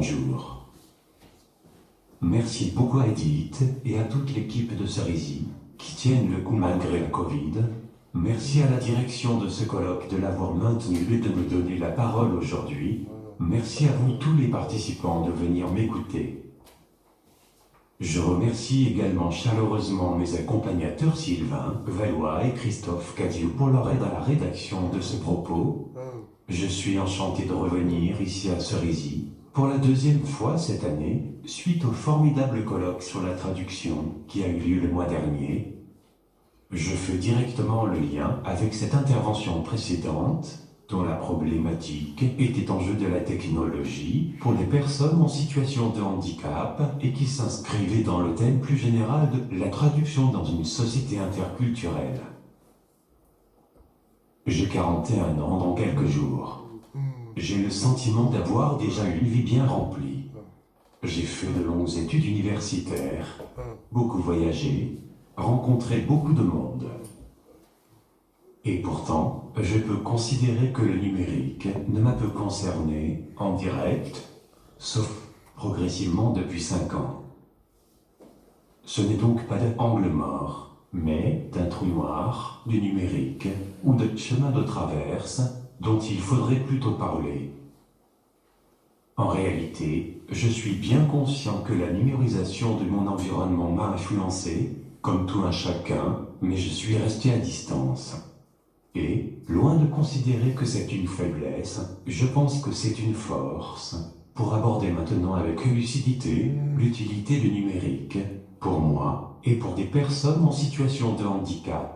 bonjour. Merci beaucoup à Edith et à toute l'équipe de Cerisy qui tiennent le coup malgré la Covid. Merci à la direction de ce colloque de l'avoir maintenu et de me donner la parole aujourd'hui. Merci à vous tous les participants de venir m'écouter. Je remercie également chaleureusement mes accompagnateurs Sylvain, Valois et Christophe Cadieux pour leur aide à la rédaction de ce propos. Je suis enchanté de revenir ici à Cerisy pour la deuxième fois cette année, suite au formidable colloque sur la traduction qui a eu lieu le mois dernier. Je fais directement le lien avec cette intervention précédente, dont la problématique était en jeu de la technologie pour les personnes en situation de handicap et qui s'inscrivait dans le thème plus général de la traduction dans une société interculturelle. J'ai 41 ans dans quelques jours. J'ai le sentiment d'avoir déjà une vie bien remplie. J'ai fait de longues études universitaires, beaucoup voyagé, rencontré beaucoup de monde. Et pourtant, je peux considérer que le numérique ne m'a peu concerné en direct, sauf progressivement depuis 5 ans. Ce n'est donc pas d'angle mort, mais d'un trou noir, du numérique ou de chemin de traverse dont il faudrait plutôt parler. En réalité, je suis bien conscient que la numérisation de mon environnement m'a influencé, comme tout un chacun, mais je suis resté à distance. Et, loin de considérer que c'est une faiblesse, je pense que c'est une force pour aborder maintenant avec lucidité l'utilité du numérique, pour moi et pour des personnes en situation de handicap.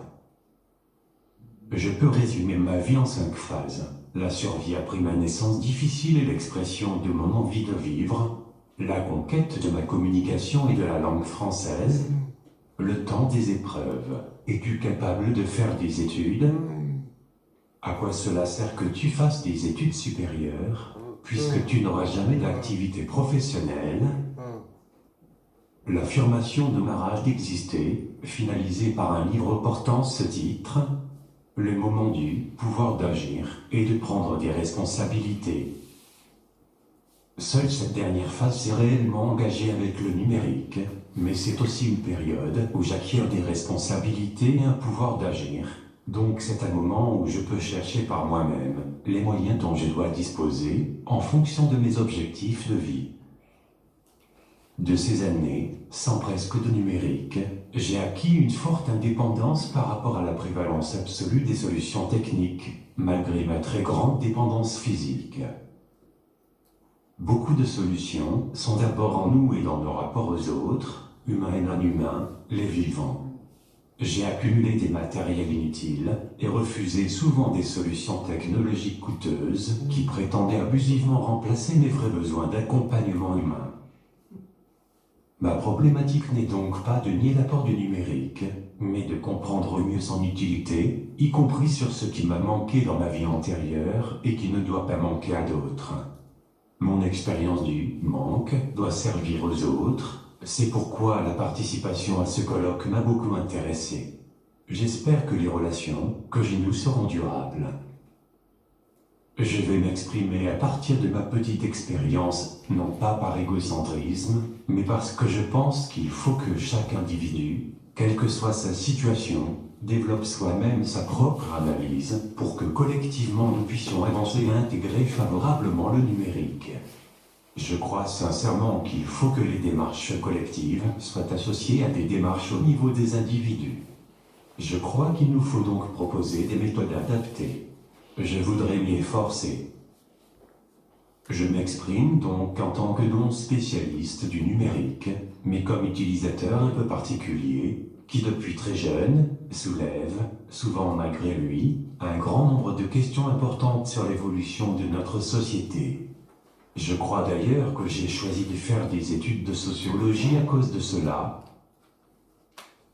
Je peux résumer ma vie en 5 phases. La survie après ma naissance difficile et l'expression de mon envie de vivre, la conquête de ma communication et de la langue française, le temps des épreuves. Es-tu capable de faire des études ? À quoi cela sert que tu fasses des études supérieures, puisque tu n'auras jamais d'activité professionnelle ? L'affirmation de ma rage d'exister, finalisée par un livre portant ce titre, le moment du pouvoir d'agir et de prendre des responsabilités. Seule cette dernière phase s'est réellement engagée avec le numérique, mais c'est aussi une période où j'acquiers des responsabilités et un pouvoir d'agir. Donc c'est un moment où je peux chercher par moi-même les moyens dont je dois disposer en fonction de mes objectifs de vie. De ces années, sans presque de numérique, j'ai acquis une forte indépendance par rapport à la prévalence absolue des solutions techniques, malgré ma très grande dépendance physique. Beaucoup de solutions sont d'abord en nous et dans nos rapports aux autres, humains et non humains, les vivants. J'ai accumulé des matériels inutiles et refusé souvent des solutions technologiques coûteuses qui prétendaient abusivement remplacer mes vrais besoins d'accompagnement humain. Ma problématique n'est donc pas de nier l'apport du numérique, mais de comprendre mieux son utilité, y compris sur ce qui m'a manqué dans ma vie antérieure et qui ne doit pas manquer à d'autres. Mon expérience du manque doit servir aux autres. C'est pourquoi la participation à ce colloque m'a beaucoup intéressé. J'espère que les relations que j'ai nous seront durables. Je vais m'exprimer à partir de ma petite expérience, non pas par égocentrisme, mais parce que je pense qu'il faut que chaque individu, quelle que soit sa situation, développe soi-même sa propre analyse pour que collectivement nous puissions avancer et intégrer favorablement le numérique. Je crois sincèrement qu'il faut que les démarches collectives soient associées à des démarches au niveau des individus. Je crois qu'il nous faut donc proposer des méthodes adaptées. Je voudrais m'y efforcer. Je m'exprime donc en tant que non-spécialiste du numérique, mais comme utilisateur un peu particulier, qui depuis très jeune soulève, souvent malgré lui, un grand nombre de questions importantes sur l'évolution de notre société. Je crois d'ailleurs que j'ai choisi de faire des études de sociologie à cause de cela.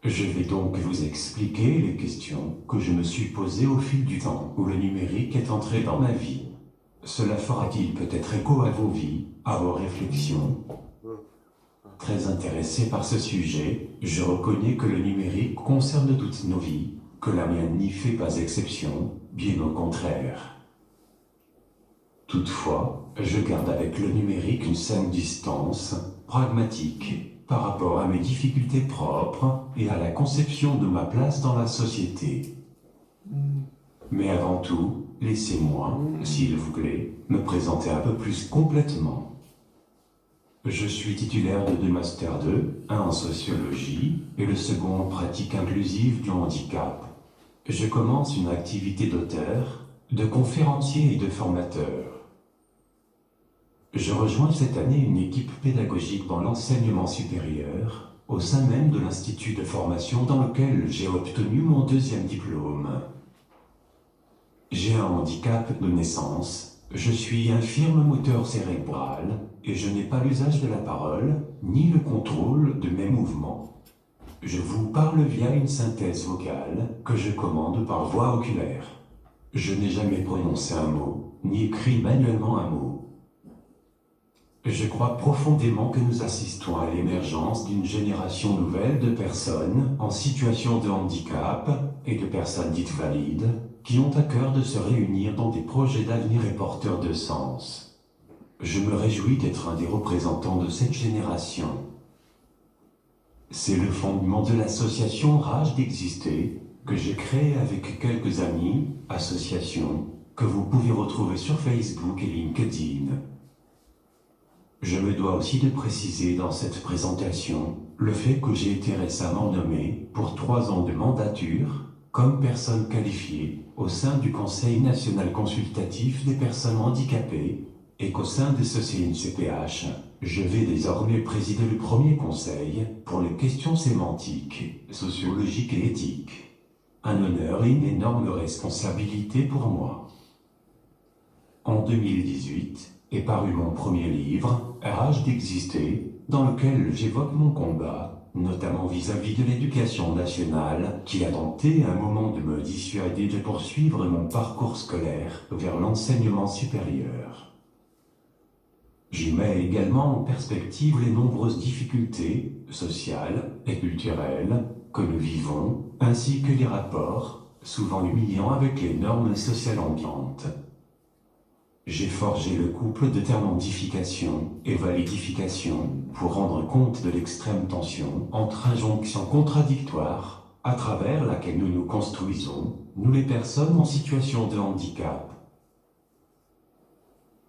Je vais donc vous expliquer les questions que je me suis posées au fil du temps où le numérique est entré dans ma vie. Cela fera-t-il peut-être écho à vos vies, à vos réflexions ? Très intéressé par ce sujet, je reconnais que le numérique concerne toutes nos vies, que la mienne n'y fait pas exception, bien au contraire. Toutefois, je garde avec le numérique une saine distance, pragmatique, par rapport à mes difficultés propres et à la conception de ma place dans la société. Mais avant tout, laissez-moi, s'il vous plaît, me présenter un peu plus complètement. Je suis titulaire de 2 Master 2, un en sociologie et le second en pratique inclusive du handicap. Je commence une activité d'auteur, de conférencier et de formateur. Je rejoins cette année une équipe pédagogique dans l'enseignement supérieur, au sein même de l'institut de formation dans lequel j'ai obtenu mon 2e diplôme. J'ai un handicap de naissance, je suis infirme moteur cérébral et je n'ai pas l'usage de la parole, ni le contrôle de mes mouvements. Je vous parle via une synthèse vocale que je commande par voie oculaire. Je n'ai jamais prononcé un mot, ni écrit manuellement un mot. Je crois profondément que nous assistons à l'émergence d'une génération nouvelle de personnes en situation de handicap et de personnes dites valides qui ont à cœur de se réunir dans des projets d'avenir et porteurs de sens. Je me réjouis d'être un des représentants de cette génération. C'est le fondement de l'association Rage d'exister que j'ai créée avec quelques amis, association, que vous pouvez retrouver sur Facebook et LinkedIn. Je me dois aussi de préciser dans cette présentation le fait que j'ai été récemment nommé pour 3 ans de mandature comme personne qualifiée au sein du Conseil national consultatif des personnes handicapées et qu'au sein de ce CNCPH, je vais désormais présider le premier conseil pour les questions sémantiques, sociologiques et éthiques. Un honneur et une énorme responsabilité pour moi. En 2018, est paru mon premier livre, Rage d'exister, dans lequel j'évoque mon combat, notamment vis-à-vis de l'éducation nationale, qui a tenté à un moment de me dissuader de poursuivre mon parcours scolaire vers l'enseignement supérieur. J'y mets également en perspective les nombreuses difficultés sociales et culturelles que nous vivons, ainsi que les rapports, souvent humiliants avec les normes sociales ambiantes. J'ai forgé le couple de termondification et validification pour rendre compte de l'extrême tension entre injonctions contradictoires à travers laquelle nous nous construisons, nous les personnes en situation de handicap.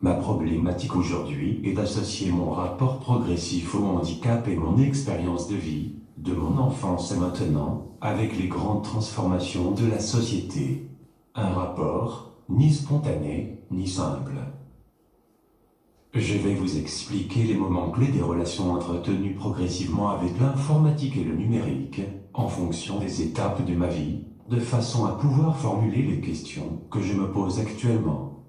Ma problématique aujourd'hui est d'associer mon rapport progressif au handicap et mon expérience de vie, de mon enfance à maintenant, avec les grandes transformations de la société. Un rapport ni spontané, ni simple. Je vais vous expliquer les moments clés des relations entretenues progressivement avec l'informatique et le numérique, en fonction des étapes de ma vie, de façon à pouvoir formuler les questions que je me pose actuellement.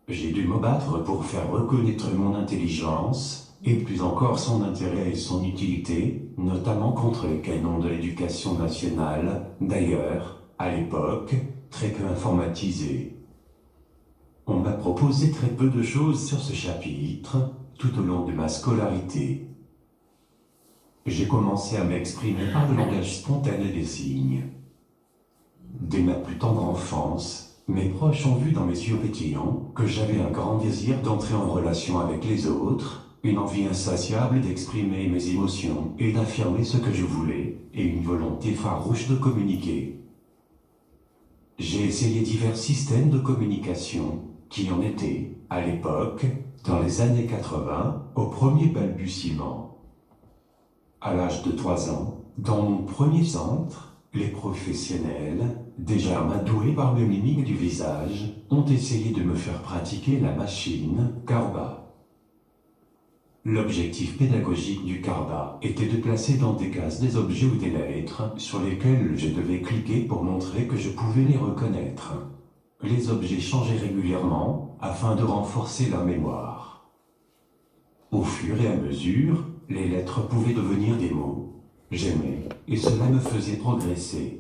J'ai dû me battre pour faire reconnaître mon intelligence, et plus encore son intérêt et son utilité, notamment contre les canons de l'éducation nationale, d'ailleurs, à l'époque, très peu informatisé. On m'a proposé très peu de choses sur ce chapitre, tout au long de ma scolarité. J'ai commencé à m'exprimer par le langage spontané des signes. Dès ma plus tendre enfance, mes proches ont vu dans mes yeux pétillants que j'avais un grand désir d'entrer en relation avec les autres, une envie insatiable d'exprimer mes émotions et d'affirmer ce que je voulais, et une volonté farouche de communiquer. J'ai essayé divers systèmes de communication qui en étaient, à l'époque, dans les années 80, au premier balbutiement. À l'âge de 3 ans, dans mon premier centre, les professionnels, déjà amadoués par le mimique du visage, ont essayé de me faire pratiquer la machine Carba. L'objectif pédagogique du Carba était de placer dans des cases des objets ou des lettres sur lesquels je devais cliquer pour montrer que je pouvais les reconnaître. Les objets changeaient régulièrement afin de renforcer la mémoire. Au fur et à mesure, les lettres pouvaient devenir des mots. J'aimais, et cela me faisait progresser.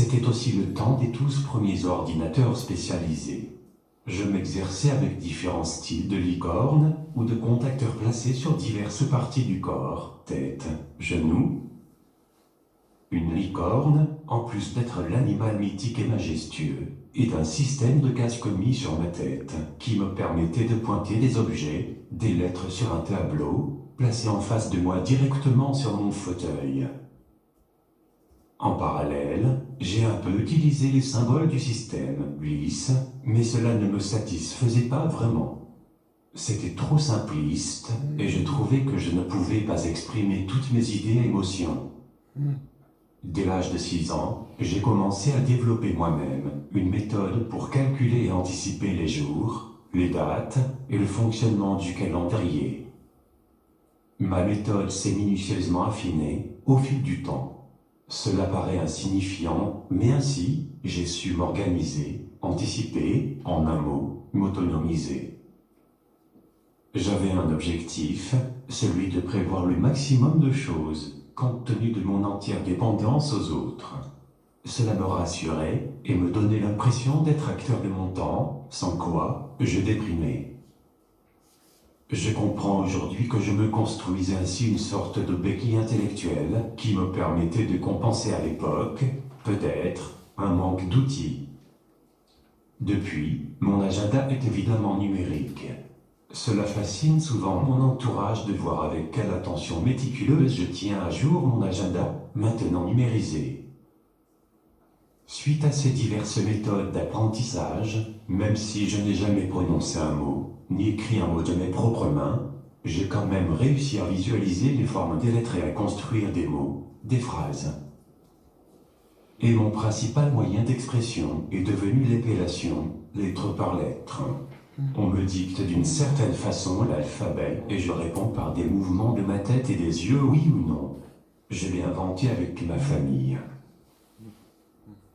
C'était aussi le temps des 12 premiers ordinateurs spécialisés. Je m'exerçais avec différents styles de licorne ou de contacteurs placés sur diverses parties du corps, tête, genoux. Une licorne, en plus d'être l'animal mythique et majestueux, est un système de casque mis sur ma tête qui me permettait de pointer des objets, des lettres sur un tableau, placé en face de moi directement sur mon fauteuil. En parallèle, j'ai un peu utilisé les symboles du système Bliss, mais cela ne me satisfaisait pas vraiment. C'était trop simpliste et je trouvais que je ne pouvais pas exprimer toutes mes idées et émotions. Dès l'âge de 6 ans, j'ai commencé à développer moi-même une méthode pour calculer et anticiper les jours, les dates et le fonctionnement du calendrier. Ma méthode s'est minutieusement affinée au fil du temps. Cela paraît insignifiant, mais ainsi, j'ai su m'organiser, anticiper, en un mot, m'autonomiser. J'avais un objectif, celui de prévoir le maximum de choses, compte tenu de mon entière dépendance aux autres. Cela me rassurait et me donnait l'impression d'être acteur de mon temps, sans quoi je déprimais. Je comprends aujourd'hui que je me construisais ainsi une sorte de béquille intellectuelle qui me permettait de compenser à l'époque, peut-être, un manque d'outils. Depuis, mon agenda est évidemment numérique. Cela fascine souvent mon entourage de voir avec quelle attention méticuleuse je tiens à jour mon agenda, maintenant numérisé. Suite à ces diverses méthodes d'apprentissage, même si je n'ai jamais prononcé un mot, ni écrit un mot de mes propres mains, j'ai quand même réussi à visualiser les formes des lettres et à construire des mots, des phrases. Et mon principal moyen d'expression est devenu l'épellation, lettre par lettre. On me dicte d'une certaine façon l'alphabet et je réponds par des mouvements de ma tête et des yeux, oui ou non. Je l'ai inventé avec ma famille.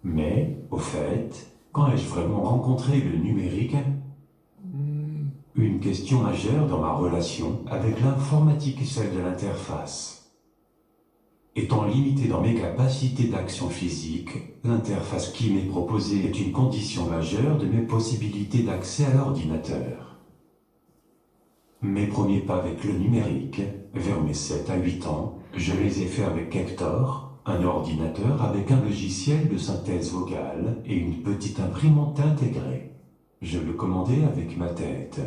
Mais, au fait, quand ai-je vraiment rencontré le numérique ? Une question majeure dans ma relation avec l'informatique est celle de l'interface. Étant limité dans mes capacités d'action physique, l'interface qui m'est proposée est une condition majeure de mes possibilités d'accès à l'ordinateur. Mes premiers pas avec le numérique, vers mes 7 à 8 ans, je les ai faits avec Hector, un ordinateur avec un logiciel de synthèse vocale et une petite imprimante intégrée. Je le commandais avec ma tête.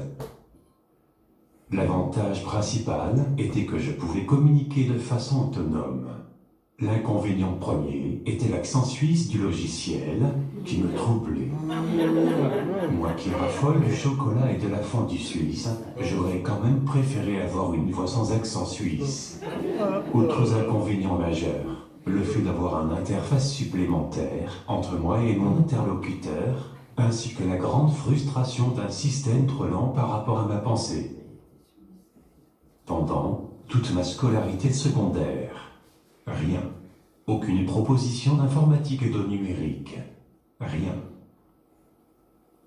L'avantage principal était que je pouvais communiquer de façon autonome. L'inconvénient premier était l'accent suisse du logiciel qui me troublait. Moi qui raffole du chocolat et de la fondue suisse, j'aurais quand même préféré avoir une voix sans accent suisse. Autres inconvénients majeurs, le fait d'avoir une interface supplémentaire entre moi et mon interlocuteur, ainsi que la grande frustration d'un système trop lent par rapport à ma pensée. Pendant toute ma scolarité secondaire, rien. Aucune proposition d'informatique et de numérique. Rien.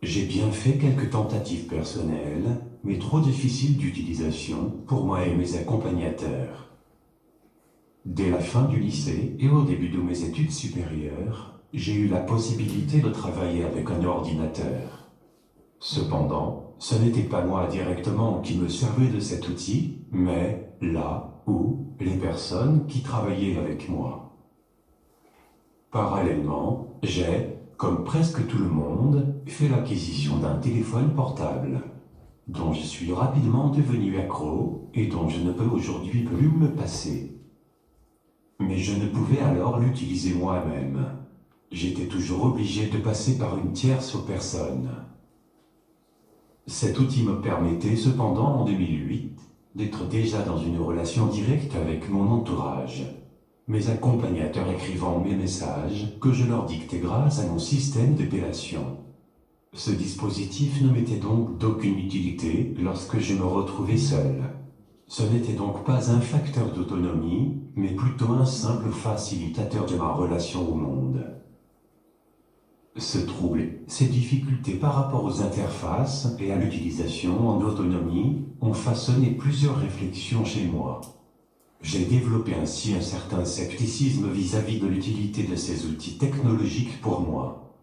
J'ai bien fait quelques tentatives personnelles, mais trop difficiles d'utilisation pour moi et mes accompagnateurs. Dès la fin du lycée et au début de mes études supérieures, j'ai eu la possibilité de travailler avec un ordinateur. Cependant, ce n'était pas moi directement qui me servais de cet outil, mais là où les personnes qui travaillaient avec moi. Parallèlement, j'ai, comme presque tout le monde, fait l'acquisition d'un téléphone portable, dont je suis rapidement devenu accro et dont je ne peux aujourd'hui plus me passer. Mais je ne pouvais alors l'utiliser moi-même. J'étais toujours obligé de passer par une tierce personne. Cet outil me permettait cependant en 2008 d'être déjà dans une relation directe avec mon entourage, mes accompagnateurs écrivant mes messages que je leur dictais grâce à mon système d'épellation. Ce dispositif ne m'était donc d'aucune utilité lorsque je me retrouvais seul. Ce n'était donc pas un facteur d'autonomie, mais plutôt un simple facilitateur de ma relation au monde. Ce trouble, ces difficultés par rapport aux interfaces et à l'utilisation en autonomie ont façonné plusieurs réflexions chez moi. J'ai développé ainsi un certain scepticisme vis-à-vis de l'utilité de ces outils technologiques pour moi.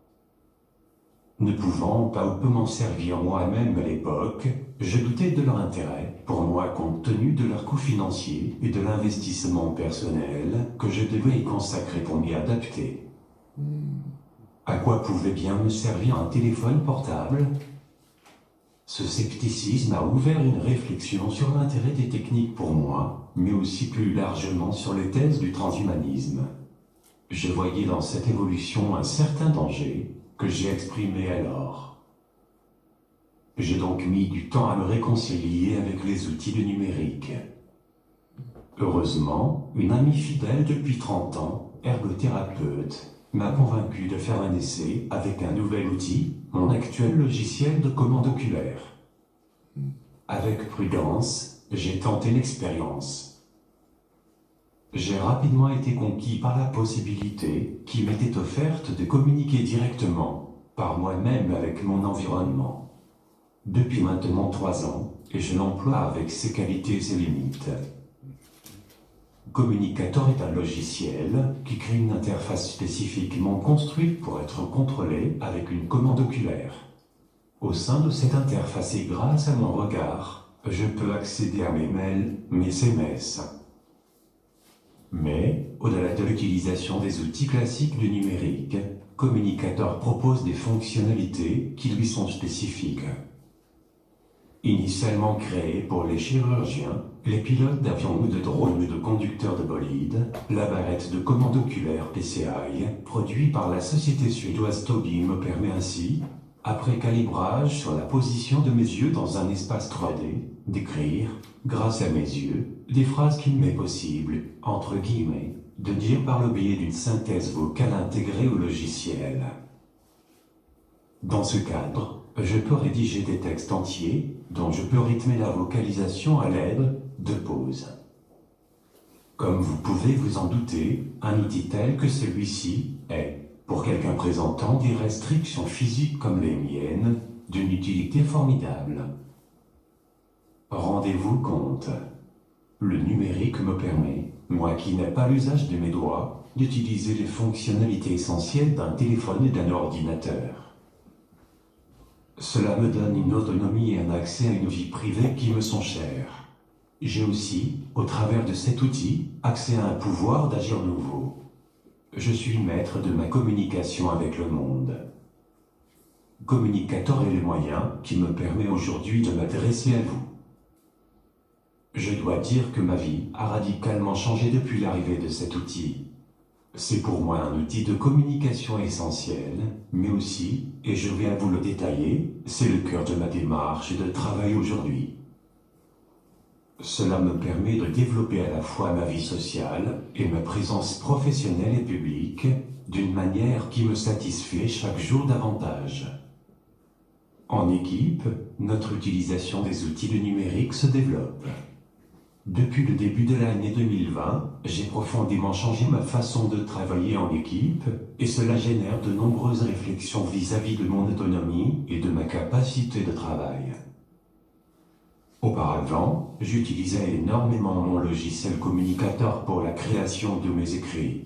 Ne pouvant pas ou peu m'en servir moi-même à l'époque, je doutais de leur intérêt pour moi compte tenu de leur coût financier et de l'investissement personnel que je devais y consacrer pour m'y adapter. À quoi pouvait bien me servir un téléphone portable ? Ce scepticisme a ouvert une réflexion sur l'intérêt des techniques pour moi, mais aussi plus largement sur les thèses du transhumanisme. Je voyais dans cette évolution un certain danger que j'ai exprimé alors. J'ai donc mis du temps à me réconcilier avec les outils du numérique. Heureusement, une amie fidèle depuis 30 ans, ergothérapeute, m'a convaincu de faire un essai avec un nouvel outil, mon actuel logiciel de commande oculaire. Avec prudence, j'ai tenté l'expérience. J'ai rapidement été conquis par la possibilité qui m'était offerte de communiquer directement, par moi-même avec mon environnement. Depuis maintenant 3 ans, et je l'emploie avec ses qualités et ses limites. Communicator est un logiciel qui crée une interface spécifiquement construite pour être contrôlée avec une commande oculaire. Au sein de cette interface et grâce à mon regard, je peux accéder à mes mails, mes SMS. Mais, au-delà de l'utilisation des outils classiques du numérique, Communicator propose des fonctionnalités qui lui sont spécifiques. Initialement créé pour les chirurgiens, les pilotes d'avions ou de drones ou de conducteurs de bolides, la barrette de commande oculaire PCI, produite par la société suédoise Tobii, me permet ainsi, après calibrage sur la position de mes yeux dans un espace 3D, d'écrire, grâce à mes yeux, des phrases qu'il m'est possible, entre guillemets, de dire par le biais d'une synthèse vocale intégrée au logiciel. Dans ce cadre, je peux rédiger des textes entiers, dont je peux rythmer la vocalisation à l'aide de pauses. Comme vous pouvez vous en douter, un outil tel que celui-ci est, pour quelqu'un présentant des restrictions physiques comme les miennes, d'une utilité formidable. Rendez-vous compte. Le numérique me permet, moi qui n'ai pas l'usage de mes doigts, d'utiliser les fonctionnalités essentielles d'un téléphone et d'un ordinateur. Cela me donne une autonomie et un accès à une vie privée qui me sont chers. J'ai aussi, au travers de cet outil, accès à un pouvoir d'agir nouveau. Je suis maître de ma communication avec le monde. Communicator est le moyen qui me permet aujourd'hui de m'adresser à vous. Je dois dire que ma vie a radicalement changé depuis l'arrivée de cet outil. C'est pour moi un outil de communication essentiel, mais aussi, et je vais vous le détailler, c'est le cœur de ma démarche et de travail aujourd'hui. Cela me permet de développer à la fois ma vie sociale et ma présence professionnelle et publique d'une manière qui me satisfait chaque jour davantage. En équipe, notre utilisation des outils du numérique se développe. Depuis le début de l'année 2020, j'ai profondément changé ma façon de travailler en équipe et cela génère de nombreuses réflexions vis-à-vis de mon autonomie et de ma capacité de travail. Auparavant, j'utilisais énormément mon logiciel Communicator pour la création de mes écrits.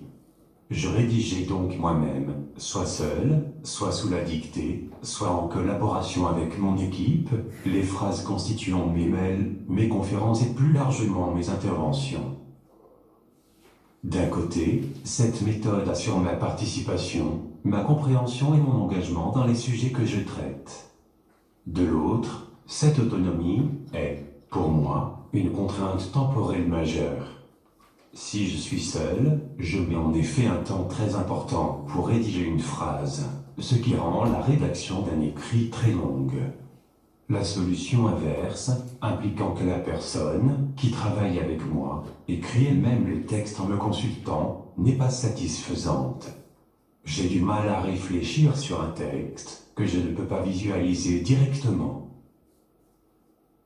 Je rédigeais donc moi-même, soit seul, soit sous la dictée, soit en collaboration avec mon équipe, les phrases constituant mes mails, mes conférences et plus largement mes interventions. D'un côté, cette méthode assure ma participation, ma compréhension et mon engagement dans les sujets que je traite. De l'autre, cette autonomie est, pour moi, une contrainte temporelle majeure. Si je suis seul, je mets en effet un temps très important pour rédiger une phrase, ce qui rend la rédaction d'un écrit très longue. La solution inverse, impliquant que la personne, qui travaille avec moi, écrit elle-même le texte en me consultant, n'est pas satisfaisante. J'ai du mal à réfléchir sur un texte que je ne peux pas visualiser directement.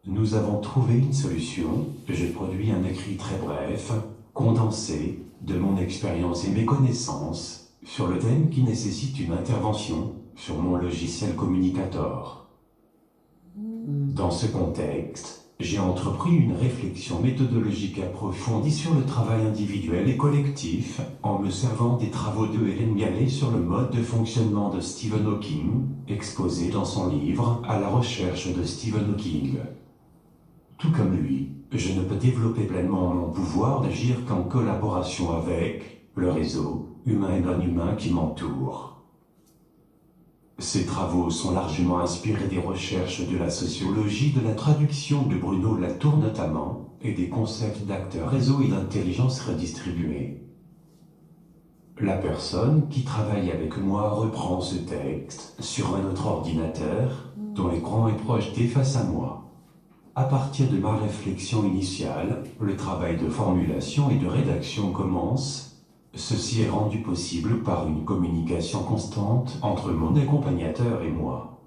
Nous avons trouvé une solution, je produis un écrit très bref, condensé, de mon expérience et mes connaissances, sur le thème qui nécessite une intervention sur mon logiciel Communicator. Dans ce contexte, J'ai entrepris une réflexion méthodologique approfondie sur le travail individuel et collectif, en me servant des travaux de Helen Galley sur le mode de fonctionnement de Stephen Hawking, exposé dans son livre « À la recherche de Stephen Hawking ». Tout comme lui, je ne peux développer pleinement mon pouvoir d'agir qu'en collaboration avec le réseau, humain et non humain qui m'entoure. Ces travaux sont largement inspirés des recherches de la sociologie de la traduction de Bruno Latour notamment, et des concepts d'acteurs réseau et d'intelligence redistribuée. La personne qui travaille avec moi reprend ce texte sur un autre ordinateur, dont l'écran est projeté face à moi. À partir de ma réflexion initiale, le travail de formulation et de rédaction commence. Ceci est rendu possible par une communication constante entre mon accompagnateur et moi.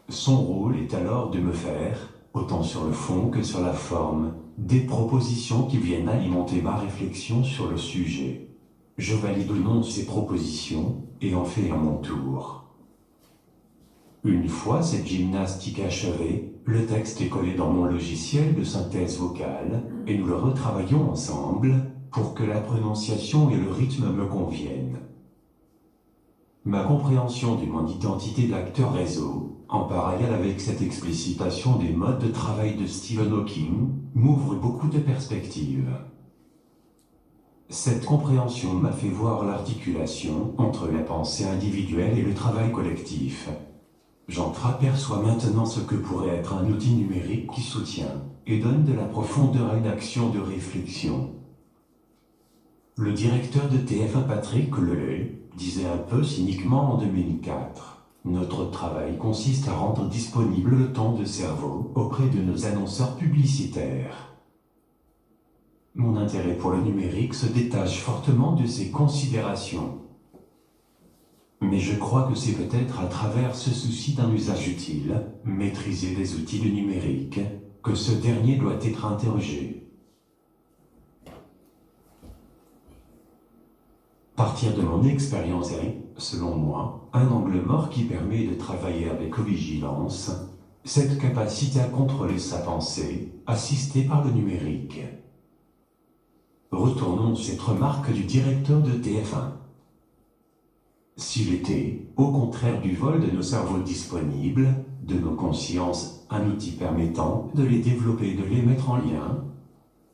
Son rôle est alors de me faire, autant sur le fond que sur la forme, des propositions qui viennent alimenter ma réflexion sur le sujet. Je valide ou non ces propositions et en fais à mon tour. Une fois cette gymnastique achevée, le texte est collé dans mon logiciel de synthèse vocale et nous le retravaillons ensemble pour que la prononciation et le rythme me conviennent. Ma compréhension de mon identité d'acteur réseau, en parallèle avec cette explicitation des modes de travail de Stephen Hawking, m'ouvre beaucoup de perspectives. Cette compréhension m'a fait voir l'articulation entre la pensée individuelle et le travail collectif. J'entreaperçois maintenant ce que pourrait être un outil numérique qui soutient et donne de la profondeur à une action de réflexion. Le directeur de TF1 Patrick Lelay disait un peu cyniquement en 2004 « Notre travail consiste à rendre disponible le temps de cerveau auprès de nos annonceurs publicitaires. » Mon intérêt pour le numérique se détache fortement de ces considérations. Mais je crois que c'est peut-être à travers ce souci d'un usage utile, maîtriser des outils du numérique, que ce dernier doit être interrogé. Partir de mon expérience est, selon moi, un angle mort qui permet de travailler avec vigilance, cette capacité à contrôler sa pensée, assistée par le numérique. Retournons cette remarque du directeur de TF1. S'il était, au contraire du vol de nos cerveaux disponibles, de nos consciences, un outil permettant de les développer et de les mettre en lien,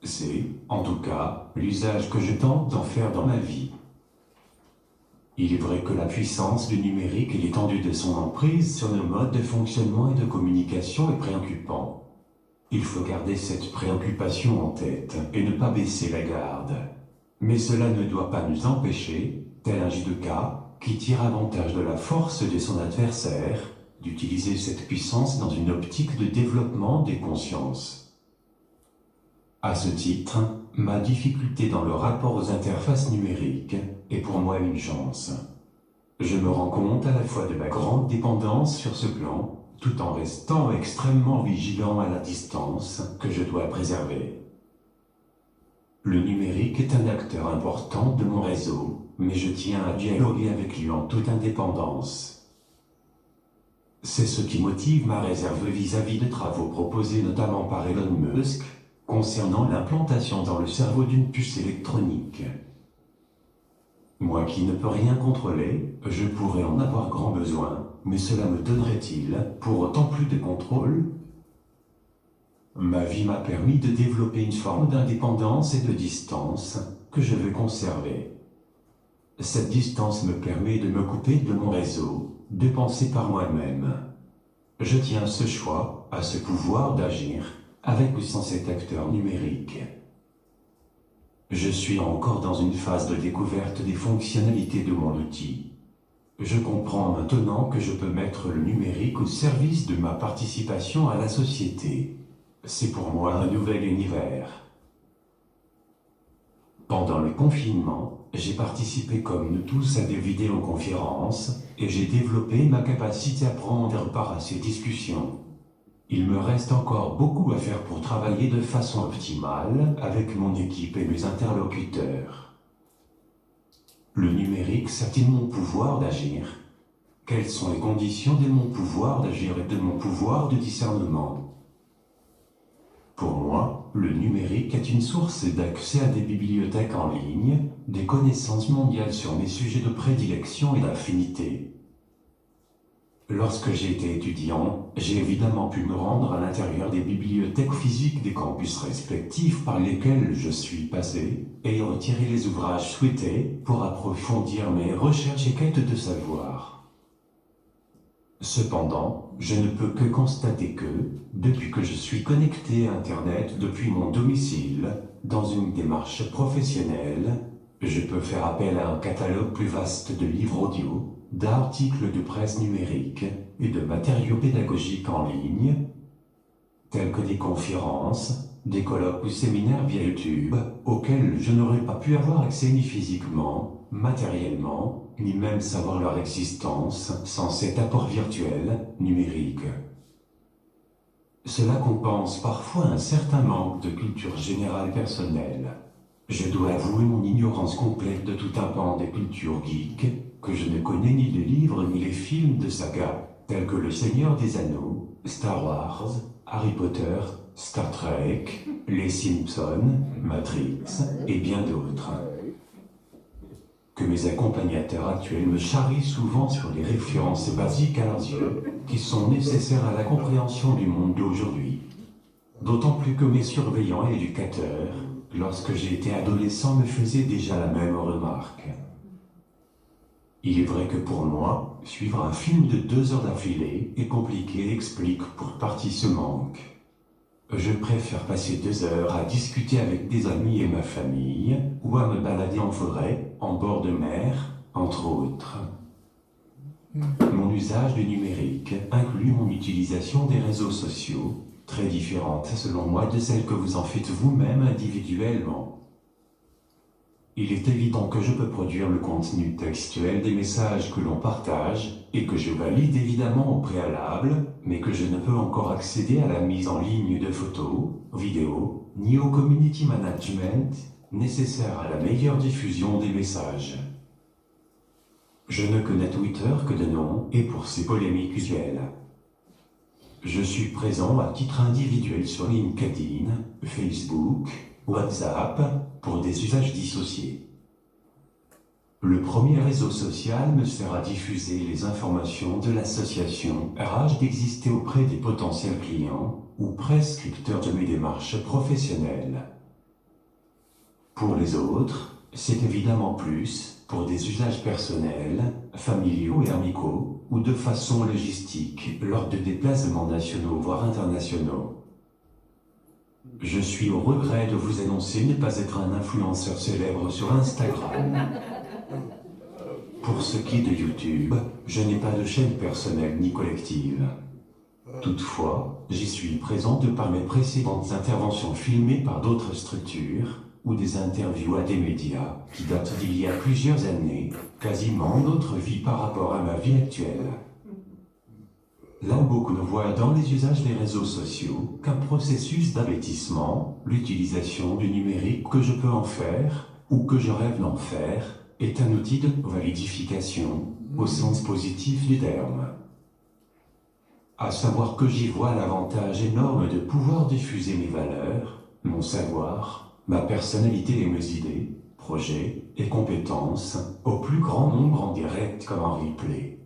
c'est, en tout cas, l'usage que je tente d'en faire dans ma vie. Il est vrai que la puissance du numérique et l'étendue de son emprise sur nos modes de fonctionnement et de communication est préoccupant. Il faut garder cette préoccupation en tête et ne pas baisser la garde. Mais cela ne doit pas nous empêcher, tel un judoka, qui tire avantage de la force de son adversaire, d'utiliser cette puissance dans une optique de développement des consciences. À ce titre, ma difficulté dans le rapport aux interfaces numériques est pour moi une chance. Je me rends compte à la fois de ma grande dépendance sur ce plan, tout en restant extrêmement vigilant à la distance que je dois préserver. Le numérique est un acteur important de mon réseau, mais je tiens à dialoguer avec lui en toute indépendance. C'est ce qui motive ma réserve vis-à-vis de travaux proposés notamment par Elon Musk, concernant l'implantation dans le cerveau d'une puce électronique. Moi qui ne peux rien contrôler, je pourrais en avoir grand besoin, mais cela me donnerait-il, pour autant plus de contrôle ? Ma vie m'a permis de développer une forme d'indépendance et de distance que je veux conserver. Cette distance me permet de me couper de mon réseau, de penser par moi-même. Je tiens à ce choix, à ce pouvoir d'agir, avec ou sans cet acteur numérique. Je suis encore dans une phase de découverte des fonctionnalités de mon outil. Je comprends maintenant que je peux mettre le numérique au service de ma participation à la société. C'est pour moi un nouvel univers. Pendant le confinement, j'ai participé comme nous tous à des vidéoconférences et j'ai développé ma capacité à prendre part à ces discussions. Il me reste encore beaucoup à faire pour travailler de façon optimale avec mon équipe et mes interlocuteurs. Le numérique sert-il mon pouvoir d'agir ? Quelles sont les conditions de mon pouvoir d'agir et de mon pouvoir de discernement ? Pour moi, le numérique est une source d'accès à des bibliothèques en ligne, des connaissances mondiales sur mes sujets de prédilection et d'affinité. Lorsque j'ai été étudiant, j'ai évidemment pu me rendre à l'intérieur des bibliothèques physiques des campus respectifs par lesquels je suis passé, et y retirer les ouvrages souhaités pour approfondir mes recherches et quêtes de savoir. Cependant, je ne peux que constater que, depuis que je suis connecté à Internet depuis mon domicile, dans une démarche professionnelle, je peux faire appel à un catalogue plus vaste de livres audio, d'articles de presse numérique et de matériaux pédagogiques en ligne, tels que des conférences, des colloques ou séminaires via YouTube, auxquels je n'aurais pas pu avoir accès ni physiquement, matériellement, ni même savoir leur existence sans cet apport virtuel, numérique. Cela compense parfois un certain manque de culture générale personnelle. Je dois avouer mon ignorance complète de tout un pan des cultures geeks, que je ne connais ni les livres ni les films de saga, tels que Le Seigneur des Anneaux, Star Wars, Harry Potter, Star Trek, Les Simpsons, Matrix et bien d'autres. Que mes accompagnateurs actuels me charrient souvent sur les références basiques à leurs yeux, qui sont nécessaires à la compréhension du monde d'aujourd'hui. D'autant plus que mes surveillants et éducateurs, lorsque j'ai été adolescent, me faisaient déjà la même remarque. Il est vrai que pour moi, suivre un film de 2 heures d'affilée est compliqué et explique pour partie ce manque. Je préfère passer 2 heures à discuter avec des amis et ma famille, ou à me balader en forêt, en bord de mer, entre autres. Mon usage du numérique inclut mon utilisation des réseaux sociaux, très différente selon moi de celle que vous en faites vous-même individuellement. Il est évident que je peux produire le contenu textuel des messages que l'on partage et que je valide évidemment au préalable, mais que je ne peux encore accéder à la mise en ligne de photos, vidéos, ni au community management nécessaire à la meilleure diffusion des messages. Je ne connais Twitter que de nom et pour ses polémiques usuelles. Je suis présent à titre individuel sur LinkedIn, Facebook, WhatsApp, pour des usages dissociés. Le premier réseau social me sert à diffuser les informations de l'association RH d'exister auprès des potentiels clients ou prescripteurs de mes démarches professionnelles. Pour les autres, c'est évidemment plus pour des usages personnels, familiaux et amicaux, ou de façon logistique lors de déplacements nationaux voire internationaux. Je suis au regret de vous annoncer ne pas être un influenceur célèbre sur Instagram. Pour ce qui est de YouTube, je n'ai pas de chaîne personnelle ni collective. Toutefois, j'y suis présent de par mes précédentes interventions filmées par d'autres structures, ou des interviews à des médias qui datent d'il y a plusieurs années, quasiment notre vie par rapport à ma vie actuelle. Là où beaucoup ne voient dans les usages des réseaux sociaux qu'un processus d'abêtissement, l'utilisation du numérique que je peux en faire, ou que je rêve d'en faire, est un outil de validification, au sens positif du terme. À savoir que j'y vois l'avantage énorme de pouvoir diffuser mes valeurs, mon savoir, ma personnalité et mes idées, projets et compétences au plus grand nombre en direct comme en replay.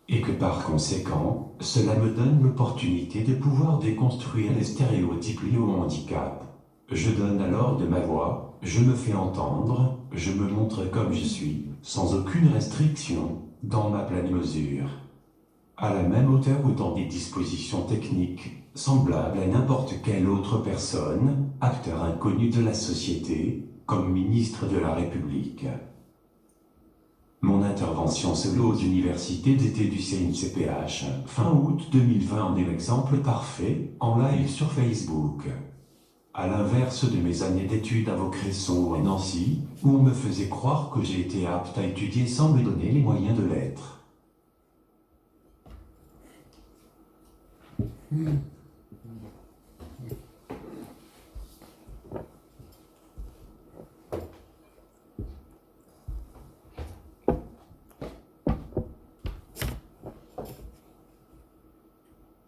Et que par conséquent, cela me donne l'opportunité de pouvoir déconstruire les stéréotypes liés au handicap. Je donne alors de ma voix, je me fais entendre, je me montre comme je suis, sans aucune restriction, dans ma pleine mesure. À la même hauteur ou dans des dispositions techniques, semblables à n'importe quelle autre personne, acteur inconnu de la société, comme ministre de la République. Mon intervention solo aux universités d'été du CNCPH, fin août 2020 en est l'exemple parfait, en live sur Facebook. À l'inverse de mes années d'études à Vaucresson ou à Nancy, où on me faisait croire que j'ai été apte à étudier sans me donner les moyens de l'être.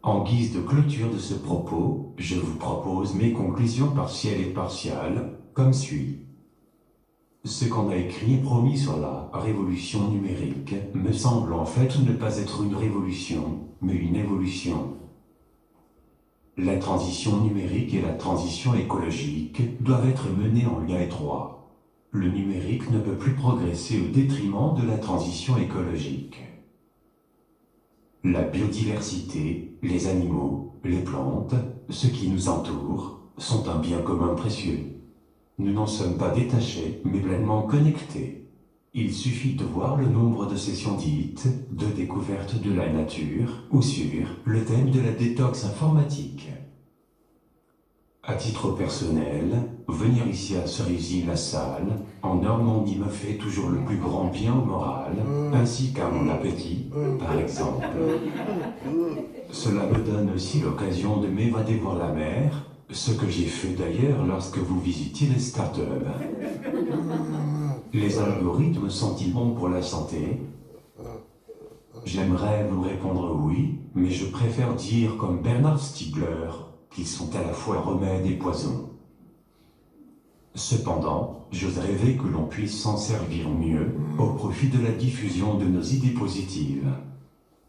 En guise de clôture de ce propos, je vous propose mes conclusions partielles et partiales, comme suit. Ce qu'on a écrit et promis sur la révolution numérique me semble en fait ne pas être une révolution, mais une évolution. La transition numérique et la transition écologique doivent être menées en lien étroit. Le numérique ne peut plus progresser au détriment de la transition écologique. La biodiversité, les animaux, les plantes, ce qui nous entoure, sont un bien commun précieux. Nous n'en sommes pas détachés, mais pleinement connectés. Il suffit de voir le nombre de sessions dites de découverte de la nature ou sur le thème de la détox informatique. À titre personnel, venir ici à Cerisy-la-Salle, en Normandie, me fait toujours le plus grand bien au moral, ainsi qu'à mon appétit, par exemple. Cela me donne aussi l'occasion de m'évader voir la mer, ce que j'ai fait d'ailleurs lorsque vous visitiez les startups. Les algorithmes sont-ils bons pour la santé? J'aimerais vous répondre oui, mais je préfère dire comme Bernard Stiegler, qu'ils sont à la fois remède et poison. Cependant, j'ose rêver que l'on puisse s'en servir mieux, au profit de la diffusion de nos idées positives.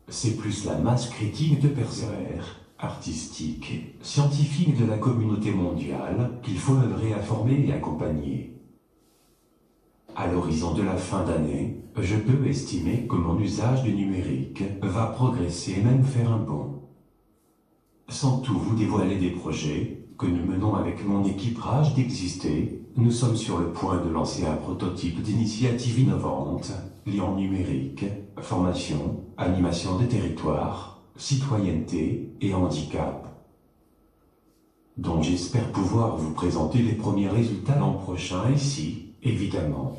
C'est plus la masse critique de persévère, artistique, scientifique de la communauté mondiale, qu'il faut œuvrer à former et accompagner. À l'horizon de la fin d'année, je peux estimer que mon usage du numérique va progresser et même faire un bond. Sans tout vous dévoiler des projets que nous menons avec mon équipe Rage d'exister, nous sommes sur le point de lancer un prototype d'initiative innovante, liant numérique, formation, animation des territoires, citoyenneté et handicap, dont j'espère pouvoir vous présenter les premiers résultats l'an prochain ici, évidemment.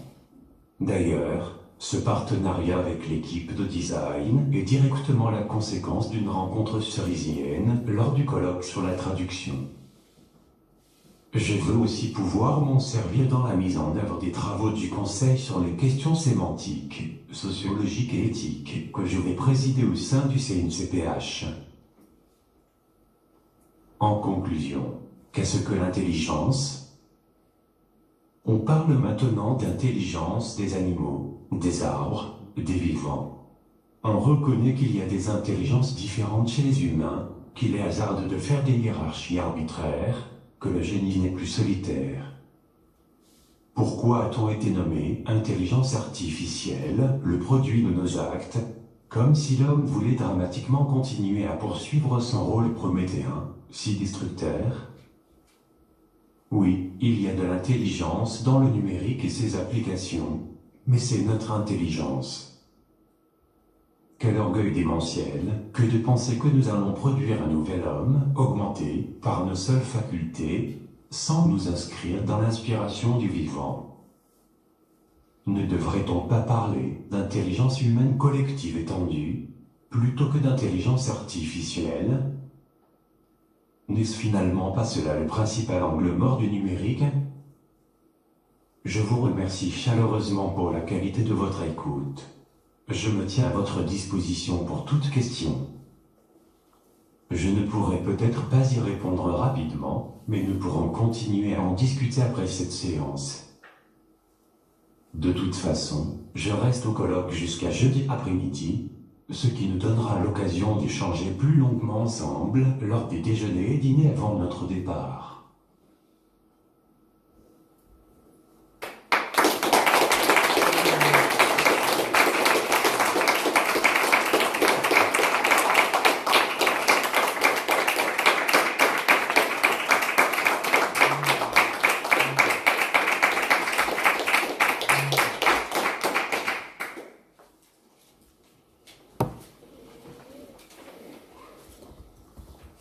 D'ailleurs, ce partenariat avec l'équipe de design est directement la conséquence d'une rencontre cerisienne lors du colloque sur la traduction. Je veux aussi pouvoir m'en servir dans la mise en œuvre des travaux du Conseil sur les questions sémantiques, sociologiques et éthiques que je vais présider au sein du CNCPH. En conclusion, qu'est-ce que l'intelligence? On parle maintenant d'intelligence des animaux, des arbres, des vivants. On reconnaît qu'il y a des intelligences différentes chez les humains, qu'il est hasard de faire des hiérarchies arbitraires, que le génie n'est plus solitaire. Pourquoi a-t-on été nommé intelligence artificielle, le produit de nos actes, comme si l'homme voulait dramatiquement continuer à poursuivre son rôle prométhéen, si destructeur? Oui, il y a de l'intelligence dans le numérique et ses applications, mais c'est notre intelligence. Quel orgueil démentiel que de penser que nous allons produire un nouvel homme, augmenté par nos seules facultés, sans nous inscrire dans l'inspiration du vivant. Ne devrait-on pas parler d'intelligence humaine collective étendue, plutôt que d'intelligence artificielle? N'est-ce finalement pas cela le principal angle mort du numérique? Je vous remercie chaleureusement pour la qualité de votre écoute. Je me tiens à votre disposition pour toute question. Je ne pourrai peut-être pas y répondre rapidement, mais nous pourrons continuer à en discuter après cette séance. De toute façon, je reste au colloque jusqu'à jeudi après-midi, ce qui nous donnera l'occasion d'échanger plus longuement ensemble lors des déjeuners et dîners avant notre départ.